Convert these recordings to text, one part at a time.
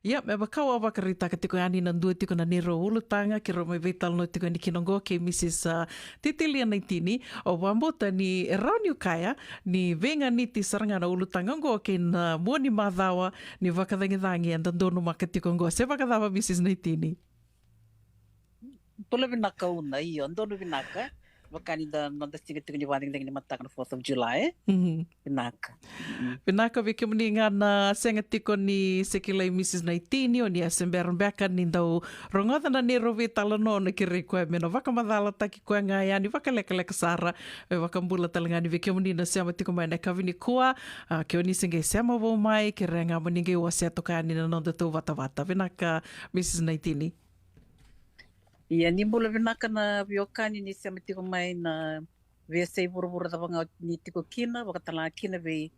Ia, me wakaua wakarita ka tiko ani na dua tiko na nero ulutanga ki ro mai veital no tiko ni kinongo ke Mrs. Titilia Naitini o wambota ni Rauni Ukaya ni venga ni ti saranga na ulutanga ngo ke na muani madhawa ni wakadhangi and dono makatiko ngo se wakadhawa Mrs. Naitini. Pula vinaka una iyo, ndono vinaka. Wakani da nonda stiga tiko ni wading ni mataka na 4th of July. Vinaka. Vinaka vike muni ngana senga tiko ni sekilai Mrs. Naitini o ni asemberbeka ni ndau rongoda na nero vitala no na kiri koe mena wakamadhala taki koe ngai ani wakaleka sara e wakambula talangani vike muni na sema tiko mai na kavini kua ke oni senge sema wo mai ke renga muni nge wa seto ka ani na nonda tu wata Vinaka Mrs. Naitini. Ia ni mula vinaka na viokani ni sema tiko mai na VSA vuruvura da wanga ni tiko kina, wakatala kina ve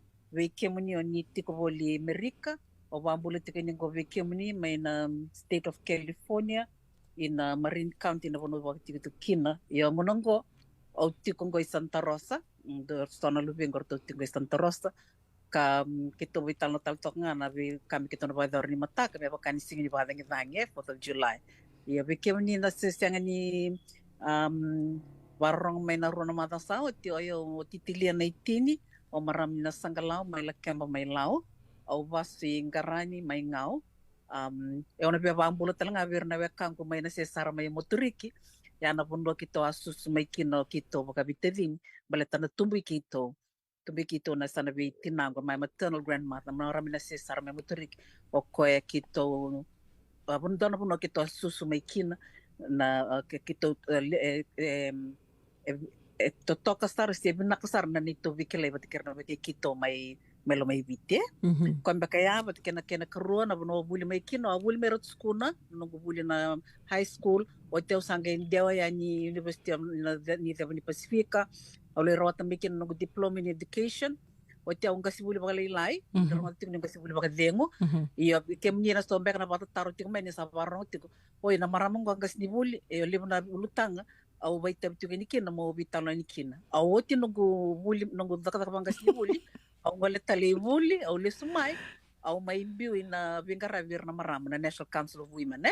kemuni o ni tiko voli Amerika, o wambula tiko ni go ve kemuni mai na State of California, in Marin County na wano waka tiko kina. Ia monongo o tiko ngo i Santa Rosa, do stona lubengor to tiko i Santa Rosa, ka kito vital no tal tok nga na vi kami kito na vador ni mataka, me wakani singi ni vadangi 4th of July. Ia vike muni na sesianga ni warong may naroon na matang ti oyo Titilia Naitini o marami na sangalaw may lakemba may lao o wasi ngarani may ngao e ona bia bambulo talanga bir na wekang ko may nasesara may motoriki ya na pundo kito asus may kino kito bakabitedin baleta na tumbi kito na sana bi tinango may maternal grandmother marami na sesara may motoriki o koe kito pundo kito asus may kina na kito toka star si binakasar na nito vikilay batikir na biti kito may melo may vite kwamba kaya batikina kena karuan na buno buli may kino abuli may rot school na nung buli na high school o teo sanga indewa ya ni University of ni Pacifica o le rota mikin nung diploma in education o teo nga sibuli bakalilay nung ting nga sibuli bakadengo iyo kemni na stombek na bata taro ting may ni sa barong tiko oy na maramong nga sibuli e libo na ulutanga au vai tab tu ni kina mo vitalo ni kina au oti nungu buli nungu daka banga si buli au ngale tali buli au le sumai au mai biu ina vingara vir na maram na National Council of Women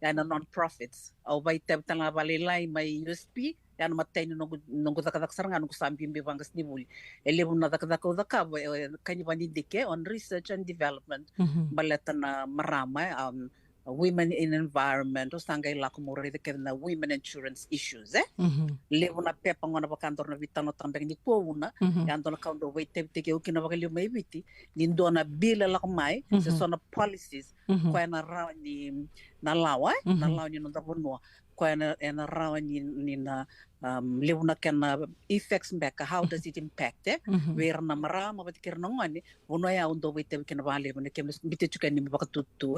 ya na non-profits au vai tab tala balilai mai USP ya na matay nungu daka saranga nungu sambi mbi banga si buli ele na daka kanyi bani dike on research and development baleta na marama women in environment o sangay la kumuri de na women insurance issues levo na pepa ngona bakantor na vitano tambeng ni pouna yando na kaundo wait teke o kina bakali may biti nindo na bila la kumai se sona policies kwa na raw ni na lawa ni no dabono kwa na raw ni na levo na kana effects back how does it impact where na marama batikir na ngani uno ya undo wait kina bali mo kem biti chuka ni bakatutu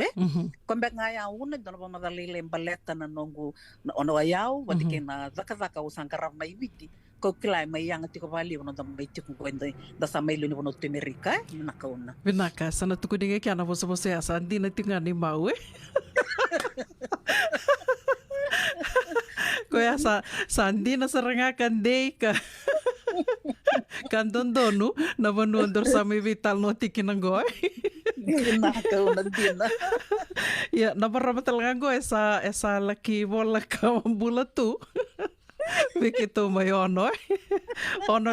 kombe ngaya una dono ba madali lembaleta na nongu ono ayau batike na zaka usangara mai biti ko kilai mai yang tiko bali uno da mai tiko kwenda da sa mai luni uno Amerika na kauna Vinaka sana tuku dinge kana vosa asa andina tinga ni mau Koya sa andina sarangakan day ka kandondonu na vanondor sa may vital no tikinangoy ya na barama talaga go esa laki bola ka bula tu Vikito may ono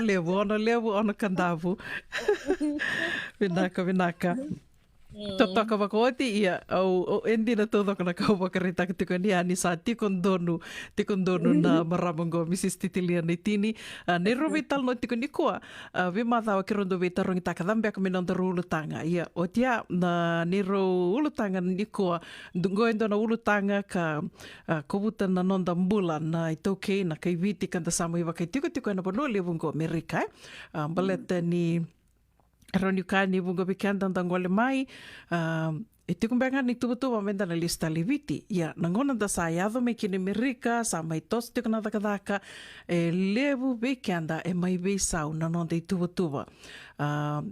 levo ono kandavu Vinaka Totoka wakoti ia au endi na todo kana kau wakarita ketika ni ani sa tikondonu na maramongo Mrs. Titilia Naitini nero vital no tikoni kua vi mata wakirondo vita rongi takadambe kaminando ulutanga ia otia na nero ulutanga ni kua ngoendo na ulutanga ka kobuta na nonda mbula na itoke na kaiviti kanta samu iwa kai tiko na pono levungo Amerika baleta ni Roniukani bunga bikianda ngole mai Iti kumbenga ni tubutuba menda na lista liviti. Ya, nangona da sa yado me kini Amerika, sa mai tos tiko na dakadaka, lebu bekianda mai beisau na nonda i tubutuba.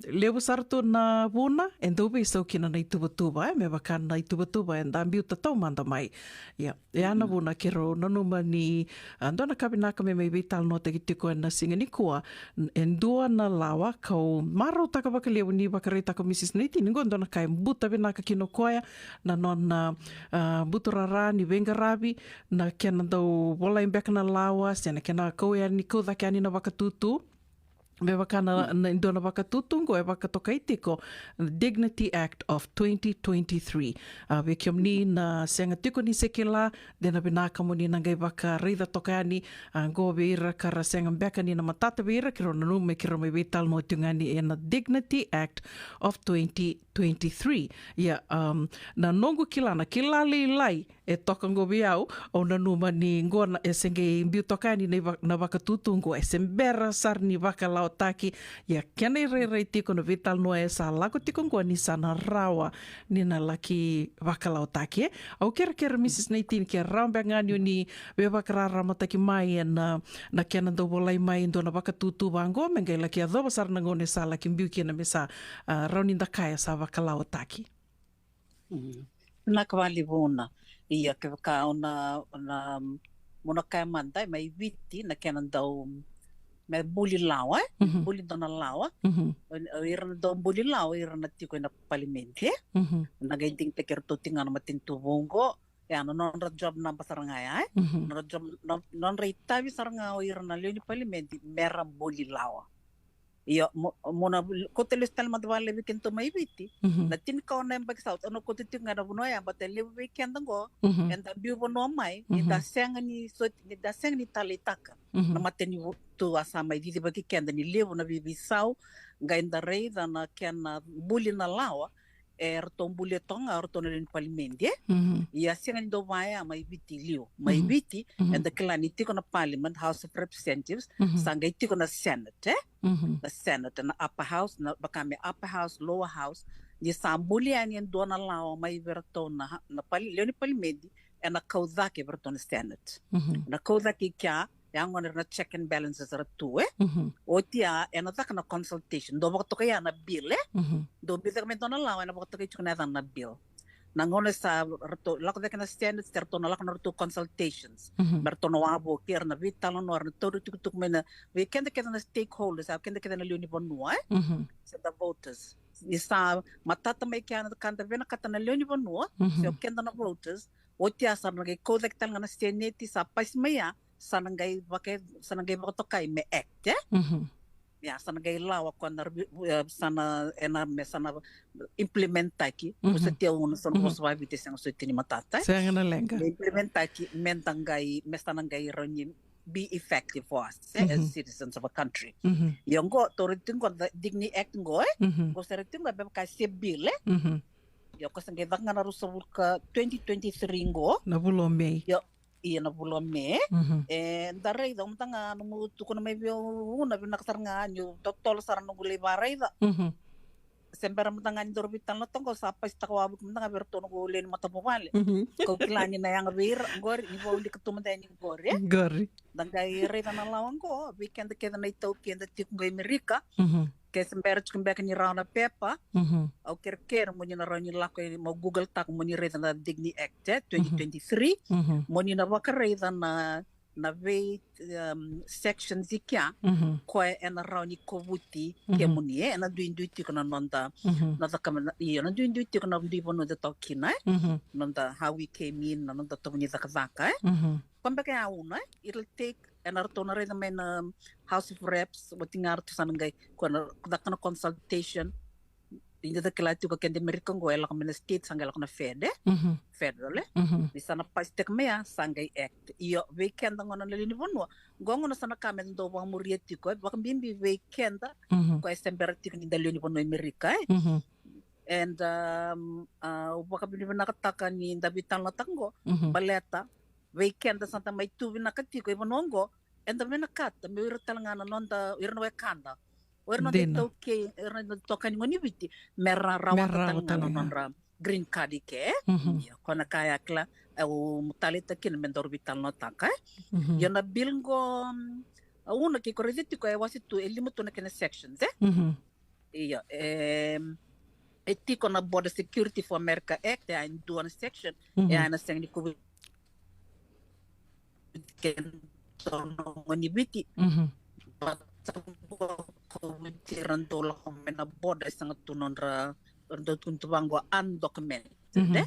Lebu sartu na buna, endo beisau kina na i tubutuba, me bakan na i tubutuba, enda ambiu tatau manda mai. Ya, ana buna kero nanuma ni, andona kabinaka me mai beital no te tiko na singa ni kua, endua na lawa, kau maro taka baka lebu ni bakarei taka Mrs. Naitini, ngondona kai mbuta binaka kino no koia na non buturara ni wengarabi na kena dau wola imbeka na lawa sena kena kaudake ani na wakatutu me wakana na indona wakatutungo e wakatokaitiko Dignity Act of 2023. We kiam ni na senga tiko ni sekela dena binaka mo ni nangai waka reida tokani go beira kara senga mbeka ni na matata beira kiro na nume kiro me vital no tungani e na Dignity Act of 2023. Ia na nongu kilana kilali lai e toka ngobi au o na numa ni ngona e senge imbiu tokani na wakatutungo e sembera sar ni waka taki ia kena rei tiko na vital no e sa lako tiko ngua ni sana rawa ni na laki wakalau taki au kera Mrs. Naitin ke raumbe nganyo ni we wakarara mataki mai na kena do bolai mai ndo na wakatutu wango mengai laki a doba sar na ngone sa laki mbiu kena me sa rauni ndakaya sa wakalau taki. Na kawali bona ia ke waka ona mona kai mandai mai viti na kena dau me buli lawa, buli dona lawa, ira do buli lawa ira na tiko na palimente, na gaiting teker to tinga na matintu bongo, ya no non ra job na basarangaya, non job non ra itabi sarangao ira na leoni palimente mera buli lawa. Ia mona koteles tal madwale weekend to mai viti na tin ka ona mbak south ono kotetu ngara buno ya batele weekend ngo enda biu bono mai ni da senga ni so ni da senga ni talitaka na mateni tu asa mai di baki kenda ni levo na bibi sau ga enda rei da na kena buli na lawa erton buli tonga erton ni parliamente ia senga ni do vai mai viti liu mai viti enda klani tiko na parliament house of representatives sanga tiko na senate the Senate na upper house na bakame upper house lower house ni sambuli ani dona lao mai verto na leoni palimedi e na kaudake verto na Senate na kaudake kya yang na check and balances ra tu o tia e na taka na consultation do bakto kaya na bill do bill ka dona lao na bakto kaya chuna na bill nangone sa rato lako na Senate terto na lako na rato consultations berto no abo kier na vital no na todo tuk mena we kende na stakeholders au kende na leoni bonua sa the voters isa matata mai kiana kanda vena kata na leoni bonua so kende na voters o tia sa na ko dektal na Senate sa pais maya sanangai bakto kai me act ya sana gai lawa kwana sana ena me sana implementa ki usa tia uno sana oswa vite sang so tini matata sanga lenga implementa ki mentangai me sana gai roni be effective for us as citizens of a country yongo toritingo digni act ngo go seritingo be ka sebile yo ko sangai dangana rusabur ka 2023 ngo na bulo mei ia na bulan me darei da tanga no tu kono me bio una bina kasarnga nyu totol sarno gule barai da sembara tanga ni dorbitan no tongo sapa sta ko abu tanga berto no gule ni mata povale ko klani na yang bir gori ni bo li ketuma da ni gori dangai re da na lawan ko weekend ke da na ito ke da tik ngai Amerika ke sembara chumbeka ni rauna pepa au kerker mo ni na rani la ko mo Google tak mo ni re da Dignity Act 2023 mo ni na wakare da na ve section zikia ko ena rauni kovuti ke mo ni ena duinduiti ko na nonda na da kamana i na duinduiti ko na ndi bono da tokina nonda how we came in na nonda to ni da kazaka Pambaka una it'll take an artona rin naman House of Reps wating arto sa nangay kuna na consultation hindi da kila tuka kendi Amerikang go ela kami na state sangay ko na federal di sana pastek maya sangay act iyo weekend ang ona nalinibon mo gongo na sana kami do wang murieti ko baka bimbi weekend ko estemberti ko ni dalinibon no Amerika and baka bimbi nakataka ni dabitan na tango baleta weekend da santa mai tu na katiko ibo nongo and the menakata mi talangana nonda irno kanda irno to ke irno to kan ngoni biti merra rawata talangana nonra green card ke kona kaya kla o mutalita kin mendor vital no taka yo na bilgo una ke correditi ko wasi tu elimuto na ken sections iya etiko na border security for America act ya in do section ya na seng ni ko ngoni biti tiran dola ko mena boda sangat tunonra untuk banggo undocumented.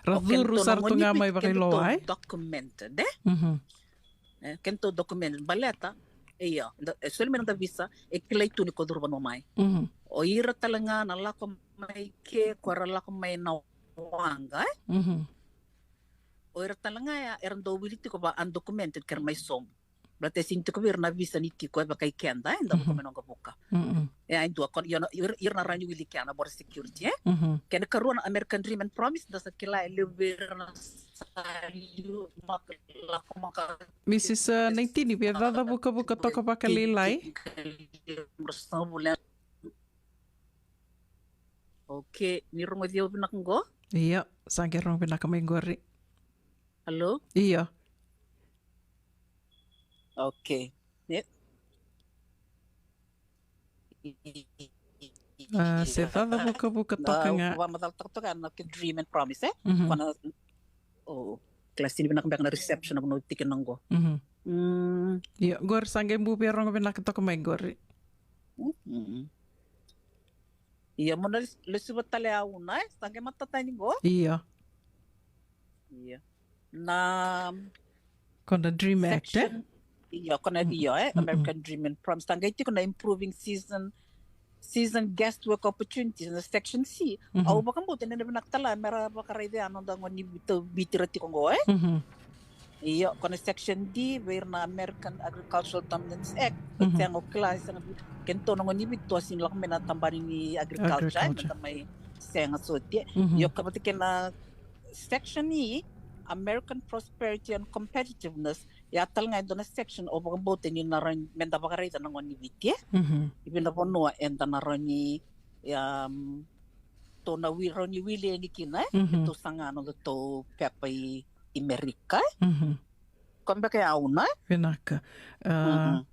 Radhuru sartu nga may bakiloa ay? Documented. Kento documented. Baleta, iya. Solamente da visa, kilay tuni ko durban mamay. O ira talanga na lako may ke, kwara lako may nawanga. O ira talanga ya, eran do wiliti ko ba undocumented ker may som. Berarti sinti ko bir na visa niti ko ba kay kenda, enda ko menong buka. Ya indua kon ir na ranyu wili kana bor security kena karuan American Dream and Promise da sakila lebih na sayu maka Mrs. Naitini biadada buka toka pakalilay. Okay, ni rongo dia binakgo? Iya, sange rong binakamaygori. Hello? Iya. Okay. Yep. Sedada buka toka nga. Wa madal toka na Dream and Promise Kana kelas ini binak na reception na tikin nanggo. Iya, gor sange bubi rong binakamaygori. Iya, mo na lesubat tale una, sange matatani go? Iya. Iya. Na Kona Dream Act Iya, kona American Dream and Promise. Tangga iti kona improving season guest work opportunities na section C. Au baka mo tenen na naktala mera baka ride ano dango ni bitirati ko go Iya, kona section D where na American Agricultural Dominance Act. Tengo klase na kento no ni bito asin lang mena tambani ni agriculture na may senga sotie. Yo kapati kena section E American Prosperity and Competitiveness ya tal nga do na section o baka bote ni naran menda baka ride na ngoni bitie. Ibina bono enda naran ni to na wironi wili ni kina to sangano to pepai Amerika. Kombe kaya una? Vinaka.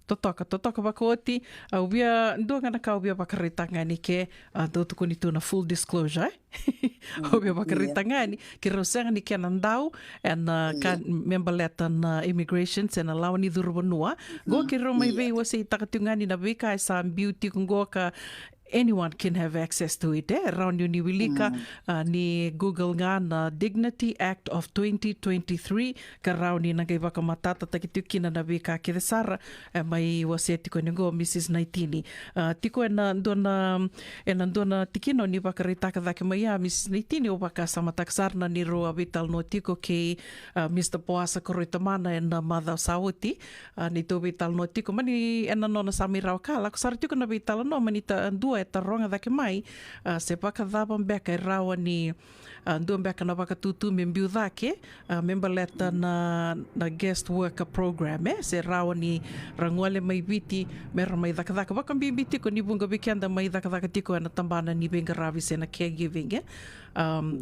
Totoka bakoti. Ubia ndo nga nakawbia bakarita nga ni ke do tuko nito na full disclosure. Ubia bakarita nga ni kirosang ni kenandao and kan membaleta na immigration sen alaw ni durbanua. Go kiro may vei wasi takatunga ni nabika sa beauty kung go ka anyone can have access to it. Around yun ni Wilika ni Google nga na Dignity Act of 2023 karaw ni nagaiba ka matata takituki na nabika kidesara may waseti ko nigo Mrs. Naitini. Tiko enandona tikino ni bakarita kadaki maya Mrs. Naitini o baka sa mataksarna ni roa vital no tiko kay Mr. Poasa koroitamana en Mother Sauti nito vital no tiko mani enanona samiraw kala kusar tiko na vital no manita dua eta ronga dake mai se baka dhaban beka rawa ni ndua beka na baka tutu membiu dake member leta na guest worker program se rawa ni ranguale mai biti mera mai daka baka biti ko ni bunga bikenda mai daka tiko na tambana ni benga ravi se na caregiving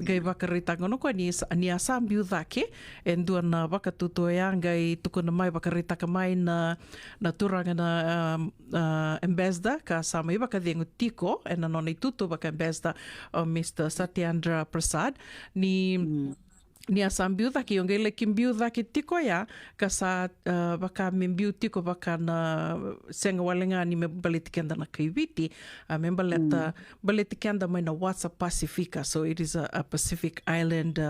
gai baka rita ngono ko ni asa mbiu dake endua na baka tutu ya gai tuko na mai baka rita ka mai na turanga na ambassador ka sama iba ka dengu tiko and nanone tutu baka ambassador Mr. Satyendra Prasad ni asam biuda ki yung gele kim biuda ki tiko ya kasa baka membiu tiko baka na senga walenga ni me balitikenda na kaibiti membaleta balitikenda mai na WhatsApp Pacifica, so it is a Pacific Island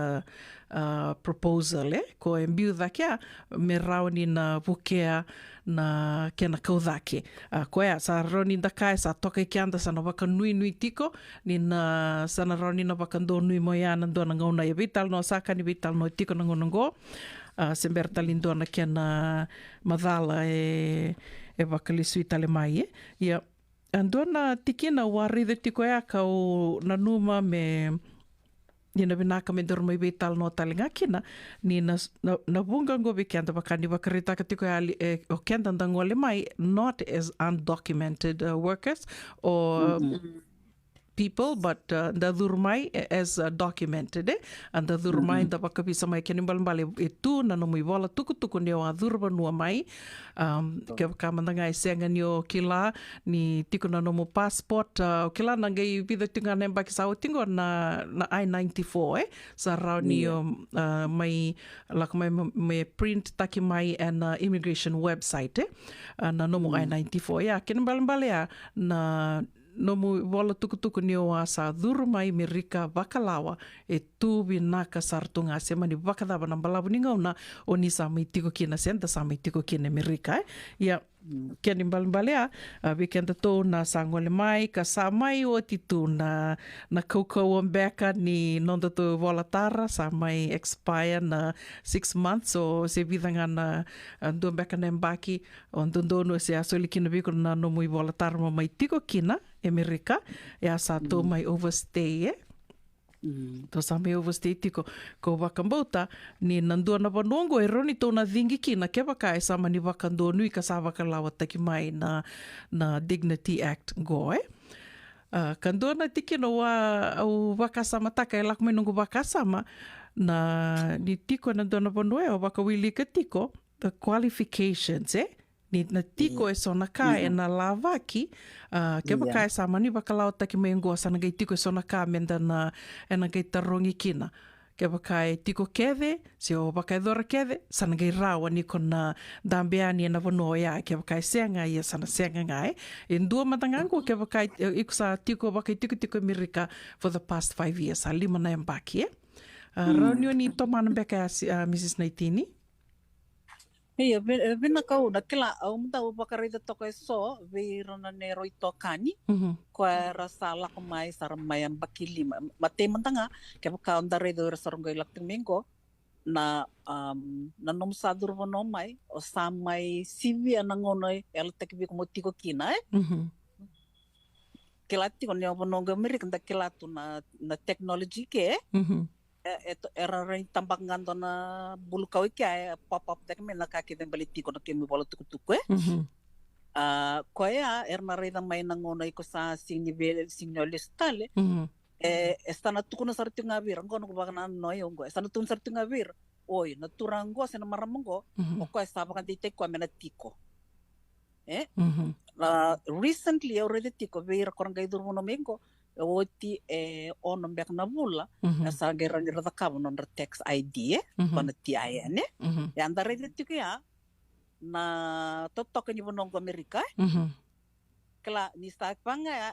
proposal ko embiuda kia me rauni na bukea na kena kaudake ko ya sa roni dakai sa toka kianda sa na baka nui tiko ni na sa na roni na baka do nui moya na do na ngona ya vital no saka ni vital no tiko na ngonongo semberta lindo na kena madala e baka lisu itale mai ya ando na tikina wari de tiko ya ka o na numa me Nina binaka me dormo ibe tal no talinga kina ni na bunga ngobi kenda bakani bakarita katiko o kenda ndangole mai not as undocumented workers or people but the durmai as documented and the durmai da bakabisa mai kenimbal bale itu na no muy bola tuku ne wa durba no mai ke kamanda ngai senga ni o kila ni tiko na no mo passport kila na ngai vida tinga ne ba kisao tingo na I-94 sa ra ni mai lak mai print taki mai and immigration website na no mo I-94 ya kenimbal bale na no mu wala tukutuku ni o asa dhuru mai me rika wakalawa e tuwi naka sartunga se mani wakadaba na balabu ni ngauna o ni sa mai tiko kina senta sa mai tiko kina me rika ia kia ni mbalimbalea weekend to na sangole mai ka sa mai o titu na kaukau o mbeka ni nonda to volatara sa mai expire na 6 months o se vidanga na ndo mbeka na mbaki o ndono se asoli kina biko na no mui volatara ma mai tiko kina Amerika e asa to mai overstay to sa mai overstay tiko ko wakambauta ni nandua na vanongo e roni tōna dhingi kina ke waka e sama ni wakandua nui ka sa wakalawa taki mai na Dignity Act go kandua na tiki no au wakasama taka e lakmai nungu wakasama na ni tiko nandua na vanongo e o wakawili ka tiko the qualifications ni na tiko e sona ka e na lavaki ke waka e sama ni wakalau taki mai ngoa sana gai tiko e sona ka menda na e na gai tarongi kina ke waka e tiko keve se o waka e dora keve sana gai rawa ni kona dambeani e na wanoa ia ke waka e seanga ia sana seanga ngai e ndua matangango ke waka e kusa tiko waka e tiko Amerika for the past 5 years a lima na embaki raunio ni tomana beka Mrs. Naitini Ia, vena kau na kila au mta u bakarita toka e so, vi rona ne roi tokani, koe rasa lako mai sara mai am bakili, ma te mantanga, ke waka onda redo i rasa rongo i lakting mengo, na nom sadur wano mai, o sa mai sivi anangonoi, e ala teki viko mo tiko kina, Ke la tiko ni o wano Amerika, nda ke la tu na technology ke, era rai tambak ngando na bulu kau kia pop-up dek me na kaki den bali tiko na kemi wala tuku-tuku koea erna rai da mai nangono iko sa signole stale estana tuku na sarti ngavir ngono ko bagana no yongo estana tun sarti ngavir oi na turango sena maramongo o ko estaba kan tite ko mena tiko recently already tiko veira korangai durmo mengo oti ono mbek na bula sa gera ni rada kabo non tax ID kona TIN e andare tiko ya na totok ni bonongo Amerika kala ni sta panga ya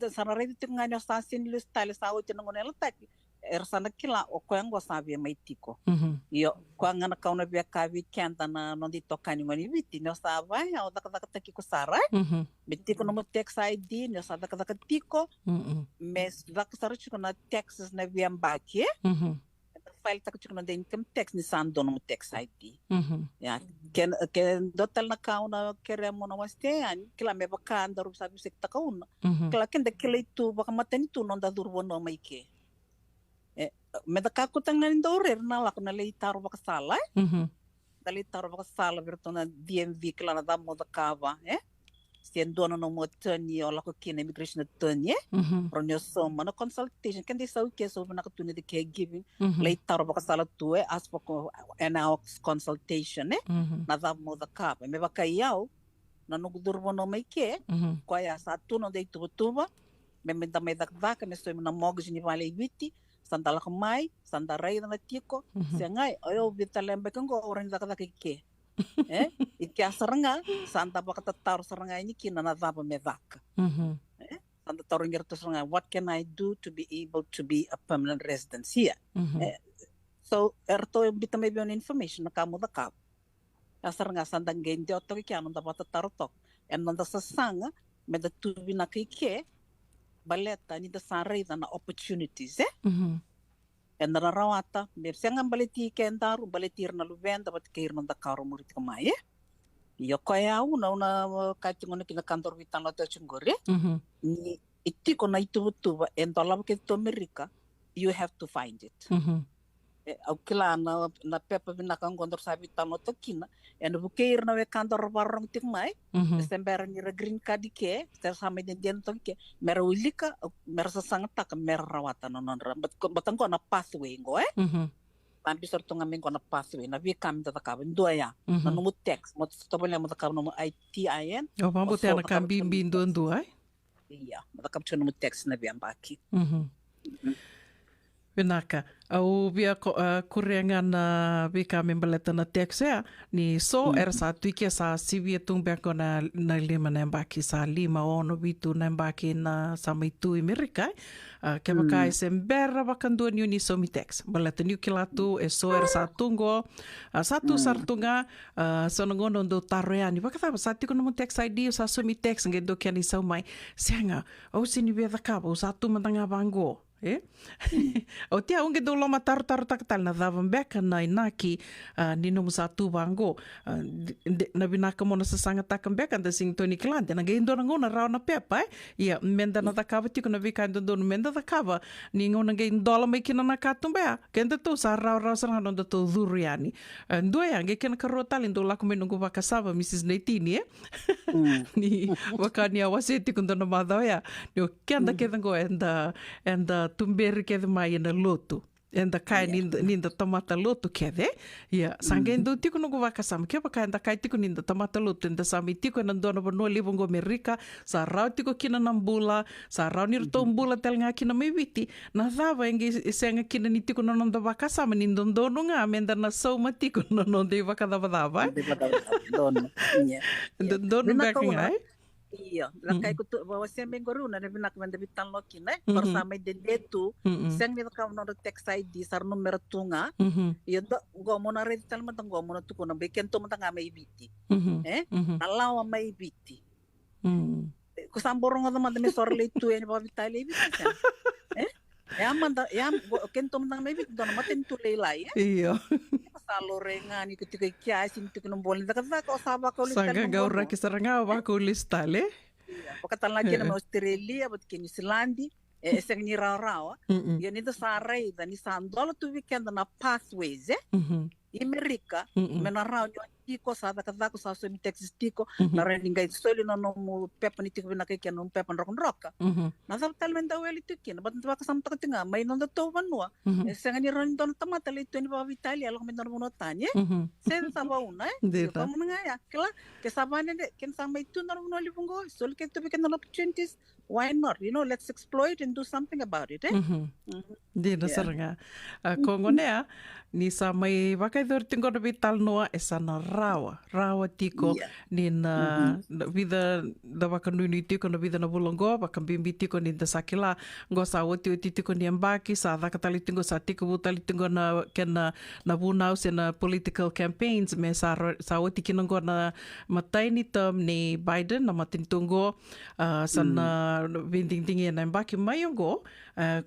sana rede tiko ngano sa sin lu style sa o tino ngone latak sana kila o ko ngo sabe mai tiko yo ko ngana kauna be ka vi kenta na non di tokani ngoni viti no sa vai o daka tiki ko sara bitiko no tax ID no sa daka tiko mes daka sara chiko na taxes na vi ambaki file tak chiko na income tax ni sando no tax ID ya ken dotal na kauna kere mo na waste an kila me baka andaru sabi sekta kauna kila ken de kila itu baka matani tu non da durwo no mai ke meda kakutang na nindorer na lako na leitaro baka sala da leitaro baka sala virto na DMV kila na damo da kava sien dono no mo tani o lako kina immigration tani ronyo soma na consultation kan di sau ke so na katuni de caregiving leitaro baka sala tu ask for an hour consultation na damo da kava me baka iau na nugudurbo no mai ke kwa ya satu no de tuba me da me da ka me so na mortgage ni vale viti sandala mai sandarai na tiko sengai ayo vitalembe kan go orang da ke iki asaranga santa baka tatar saranga ini kina na daba medak santa taringir to saranga what can I do to be able to be a permanent resident here so erto bita maybe on information na kamu da kap asaranga sandang gende oto ki anu da bata tarotok en nanda sasanga me da tubi na ke baleta ni da sarai na opportunities en na rawata me senga baleti kendaru baletir na luvenda bat keir na da karo murit kamaye yo kaya una katingo na kantor vitan lo to chungore ni itiko na itu en dolab ke to Amerika you have to find it au kila na pepa bina kan gondor sabi tamo to kina en bukeir na we kantor barong tik mai sember ni green card ke ter sama den to ke mer ulika mer sasangta ka mer rawata non batang ko na pathway ngo tambi sorto ngamen ko na pathway na vi kam ta ka ndo ya na no text mo to bole mo ta no ITIN o vamos ter na kambi bindo ndo iya mo ta kapcho no text na vi ambaki Venaka, Au bia kurengan na bika membaleta na texea ni so sa tuike sa sivia tumbea ko na lima na mbaki sa lima ono bitu na mbaki na sa mai tu Amerika ke baka sembera bakandua ni so mi tex baleta ni kilatu so sa tungo satu sartunga so ngono do tareani baka sa tiko no tex ID sa so mi tex ngedo kani sa mai senga au sini bia ka satu matanga bango o tia unge do loma taru takatal na dhavan beka na inaki nino musa tu bango na binaka mona sa sanga takan beka da sing Tony Kilante na gaindo na ngona rao na pepa ia menda na takava tiko na vika ndo no menda takava ni ngona gaindo la mai kina na katum bea kenda to sa rao sa ngano da to duriani ndo ya nge kena karo tali ndo la kume nungu vakasava Mrs. Neitini ni wakani awase tiko ndo na madao ya ni kenda kedango enda tumberi kede mai na lotu enda kai ninda tamata lotu kede ia sangendo tiko no waka sam ke baka enda kai tiko ninda tamata lotu enda sami tiko na dona bono livongo Amerika sa rau tiko kina nambula sa rau ni rto mbula tel nga kina mai viti na dava engi senga kina ni tiko no nda waka sam ni ndono nga menda na so matiko no de waka dava dono ndono baka ngai iya lakai kutu bawa sembe goru na rebi nak mende bitan loki ne bersama dedetu seng ni ka no text ID sar numero tunga iya do go mona red tal matang go mona tu kono beken to matang mai biti alawa mai biti ko samborong do matang sorle tu en ba vitale biti ya manda ya ken to matang mai biti do maten tu lelai iya salorengan ikut kia sing tu kena boleh tak ko saba ko listal sanga gaura ki saranga ba ko listale pakatan lagi na Australia but ki New Zealand seng ni rawa ya ni to sarai da ni sandolo tu weekend na pathways Amerika menarau ni ko sa da ko sa so mi Texas tiko na rendinga soli no no pepa ni tiko na ke no pepa rock na sa talmente weli tukin bat ba ka samta ka tinga may no to vanua seng ni ron don tamata le to ni ba Italia lo men no tanye sen sa ba una ko mo nga ya kala ke sabane de ken sa may tu no li bungo sol ke to be ken opportunities why not let's exploit and do something about it di na saranga kongonea ni sa may wakai dor tingo na vital noa esa na rawa tiko ni na vida da wakanuni tiko na vida na bulongo wakambimbi tiko ni da sakila ngo sa oti tiko ni ambaki sa da katali tingo sa tiko butali tingo na kena na bunau se na political campaigns me sa oti kinongo na matai ni term ni Biden na matintungo sa na vinding na ambaki mayongo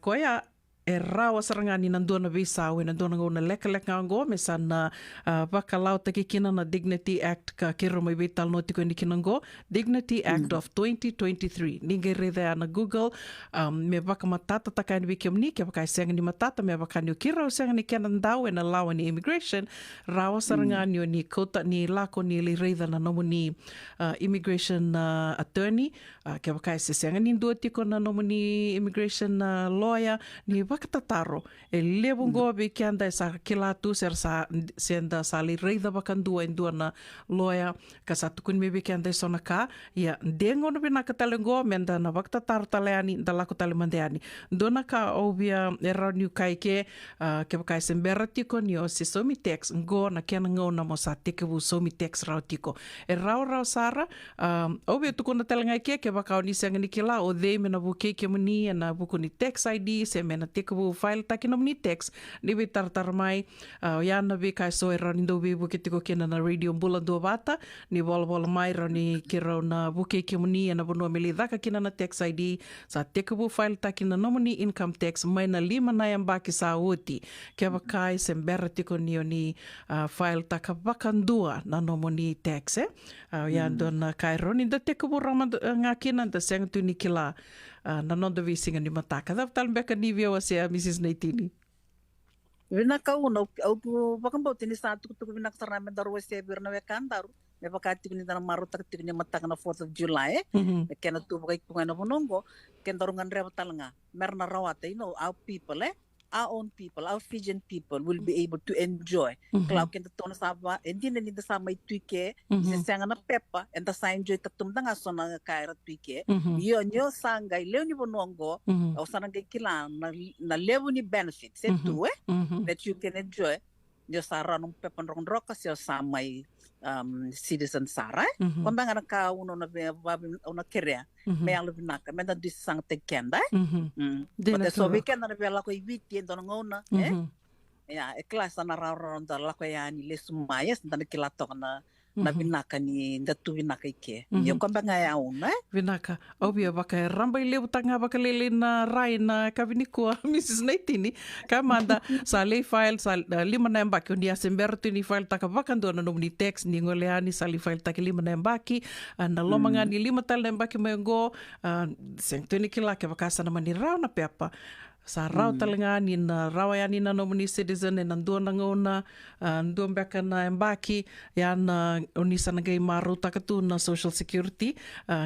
koya rawa sarangani nandona visa we nandona ngona leka ngo me sana bakalau taki kina na Dignity Act ka kero mai vital no tiko ni kinango Dignity Act of 2023 ninge reda na Google me baka matata takai ni bikim ni ke baka senga ni matata me baka ni kira senga ni kena ndau na lawa ni immigration rawa sarangani ni kota ni lako ni li reda na nomu ni immigration attorney ke baka senga ni ndo tiko na nomu ni immigration lawyer ni katataro lebungo be kianda sa kilatu ser sa senda sali reida bakandua indua na loya kasatukun me be kianda sona ka ya dengo no bina katalengo menda na baktatar taleani dalako talemandeani dona ka obia era new kaike ke bakai semberati kon yo si somi text ngo na ken ngo na mosa tekebu somi text rautiko rau sara obia tukuna talenga ke bakau ni senga ni kila o de mena buke ke muni na buku ni text ID se mena kubu file taki nom ni text ni be tartar mai ya na be kai so era ni do be buke tiko kena na radio bula do bata ni bol mai ro ni kiro na buke ke muni na bono meli daka kena na text ID sa te kubu file taki na nom ni income tax mai na lima na yang baki sa uti ke ba kai sembera tiko ni file taka bakandua na nom ni tax ya don kai ro ni do te kubu rama ngakina da seng tu ni kila na nonda visinga ni mataka. Daf tal beka ni via wase Mrs. Neitini. Vina ka uno au bakam bau tini satu tu vina kasarna men daru wase birna we kandaru me bakati ni dana maru tak tikni mataka na 4th of July kena tu bakai kunga na bonongo ken daru ngan re batalanga merna rawate our people our own people, our Fijian people will be able to enjoy. Kalau kita tona sama, hindi na nita sama ituike, isisanga na pepa, enta sa enjoy tatumda nga so na kaira tuike. Yon sangay leo ni bonongo, o sanangay kilang na leo ni benefits, that you can enjoy. Yo sara nung pepa nung roka siya samay citizen sara. Kung ba nga nakauno na una kere, may ang lubi naka, may nandun sang tegkenda. But so weekend na bela ko ibiti endo ngona, ya klasa na raron da la ko yani le sumayas na kilato na binaka ni datu binaka ike. Yo kung ba nga yaon, Binaka, obia baka rambay leo tanga baka lele na rai na kabinikua Mrs. Naitini kamanda sa lay file sa lima na embaki undi asemberto ni file taka bakando na nomni text ni ngoleani sa li file taka lima na embaki na lomanga ni lima tal na embaki mayengo seng tuni kila ke bakasa na mani raw na pepa sa raw talanga ni na rawayani na nomni citizen na nandun na ngona nandun baka na embaki yan unisa na gay maru takatu na social security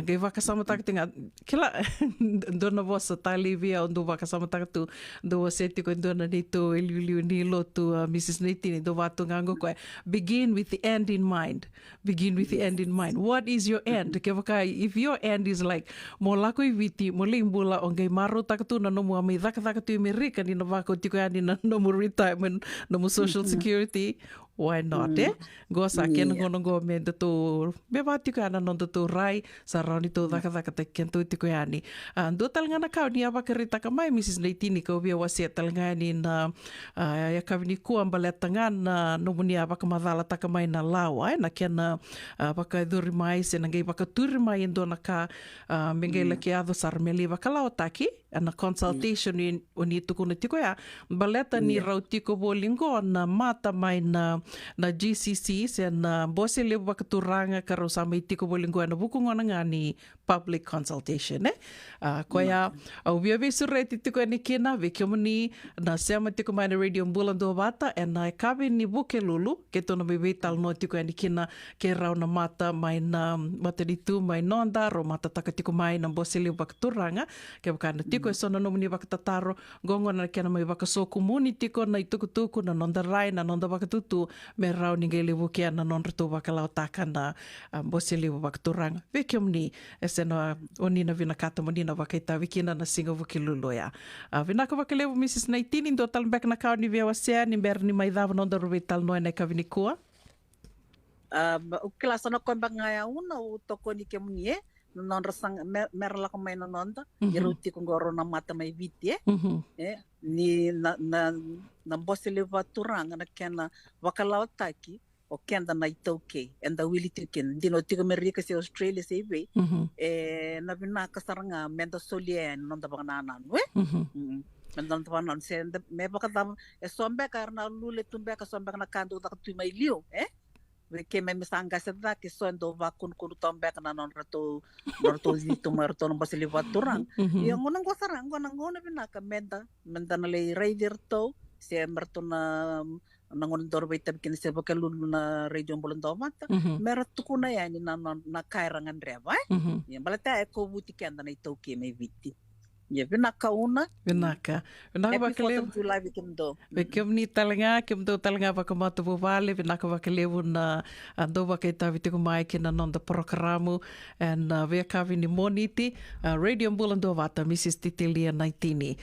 gay baka sama takatu nga kila doon na boss sa talivia undo baka sama takatu do seti ko doon na dito iliu nilo to Mrs. Naitini do bato ngango ko begin with the end in mind, what is your end kaya baka if your end is like mo lako iviti mo limbula on gay maru takatu na no mo may takatu Amerika ni na bako tiko yani na no mo retirement no mo social security. Why not, Go sa akin ng government to bebati ko na nondo to rai sa rauni to daka te kento ti ko yani. Do tal nga nakaw niya bakarita kamay Mrs. Naitini ko biya wasi tal nga ni na ya kavni ku ambaletangan na numunia baka madala ta kamay na lawa na ken baka durmai se ngai baka turmai ndo naka mengay lakiado sa armeli baka lawtaki na consultation ni unito kuno ti ko ya baleta ni rauti ko bolingo na mata mai na GCC sen bosse lebo bakaturanga karo sa may tiko bolinggo na bukong nga ni public consultation koya au bia sureti tiko ni kina vekyo ni na sema tiko mai radio bulan do bata and na kabe ni buke lulu keto na bebe tal no tiko ni kina ke raw na mata mai na mata ditu mai nonda ro mata takatiko mai na bosse lebo bakaturanga ke bakana tiko so na no ni bakatataro gongo na kena mai bakaso community ko na itukutuku na nonda rai na nonda bakatutu me rau ni ngeli bukia na non ratu bakalau takana bosi libu bakturang vekiom ni esena onina vina kata monina bakaita vikina na singa vuki luluya vinaka bakalevu Mrs. Naitini do tal back na kau ni via wasea ni ber ni maidava non daru vital no na kavinikua o klasa na kon bangaya una o toko ni kemunie non rasang merla ko may nononda iruti kung goro na mata may viti ni na bosi libu turang na kena wakalaw taki o kenda na itoke and the willy tikin dino tigo merika si Australia sa ibe na binaka saranga menda solien non da bangana we non da bangana se me baka dam sombe karna lule tumbe ka sombe na kanto da tu mai liu que me sanga seda que so ndo va kun tombe kana non rato zito marto no basili vaturang yang ngonang ko sarang ngonang ngona binaka menda na le rider to se marto na nangon dorbe tab kin se bakalu na radio bolando mata merat ko na yani na kairangan reva yang balata ko buti kanda na ito ke me viti ya binaka bakalew July vikimdo ni talanga kimdo talanga bakamata buvale binaka bakalew na ando bakaita vitiku mai kina non da programo and via kavini moniti radio bolando vata Mrs. Titilia Naitini